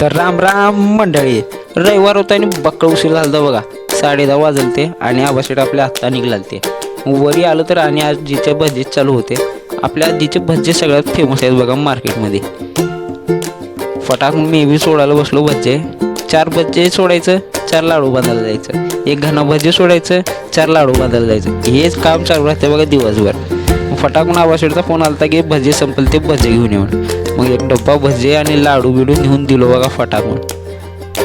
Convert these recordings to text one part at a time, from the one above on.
तर राम राम मंडळी, रविवार होता आणि बक्कळ उशीर झाला बघा. 10:30 वाजलते आणि आबाशेट आपल्या आत्ता निघालते. वरी आलो तर आणि आजीचे भज्जे चालू होते. आपल्या आजीचे भज्जे सगळ्यात फेमस आहेत बघा मार्केटमध्ये. फटाकून मी बी सोडायला बसलो भज्जे. 4 भज्जे सोडायचं, 4 लाडू बांधायला जायचं. 1 घना भज्जे सोडायचं, 4 लाडू बांधायला जायचं. हेच काम चालू राहते बघा दिवसभर. फटाकून आबाशेटचा फोन आलता की भज्जे संपले, ते भज्जे घेऊन येऊन. मग 1 डब्बा भज्जे आणि लाडू बिडू नेऊन दिलो बघा फटाकून.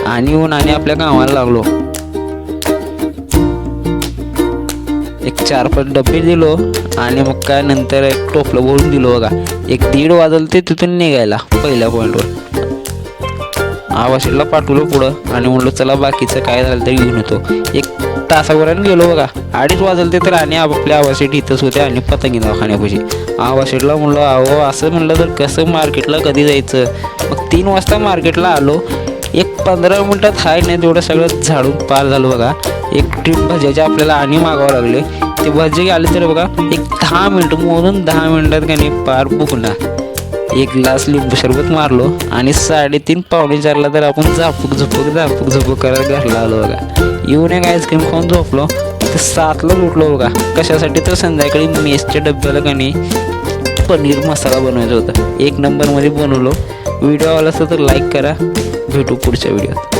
आणि येऊन आणि आपल्या गावाला लागलो. 4-5 डब्बे दिलो आणि मग काय नंतर 1 टोपलं भरून दिलो बघा. 1-1:30 वाजल ते तिथून निघायला पहिल्या पॉईंटवर. आबाशेटला पाठवलं पुढं आणि म्हणलो चला बाकीचं काय झालं तर घेऊन येतो. 1 तासाभराने गेलो बघा. 2:30 वाजल ते तर आणि आपल्या आबाशेट इथंच होते आणि पतंगी दवाखान्यापाशी. आबाशेटला म्हणलो अहो असं म्हणलं तर कसं मार्केटला कधी जायचं. मग 3 वाजता मार्केटला आलो. 15 मिनटात हाय नाही तेवढं सगळं झाडून पार झालं बघा. 1 ट्रीप भज्याचे आपल्याला आणि मागावं लागले. ते भज्जे आले तर बघा 10 मिनटं मोजून 10 मिनटात का नाही पार बुकणार. 1 ग्लास लिंबू सरबत मारलो आणि 3:30 पावणे 4ला तर आपण झापूक करत घरला आलो बघा. येऊन 1 आईस्क्रीम खाऊन झोपलो. तर 7ला उठलो बघा. कशासाठी तर संध्याकाळी मेसच्या डब्याला का नाही पनीर मसाला बनवायचा होता. 1 नंबरमध्ये बनवलो. व्हिडिओ आवडला असेल तर लाईक करा. भेटू पुढच्या व्हिडिओत.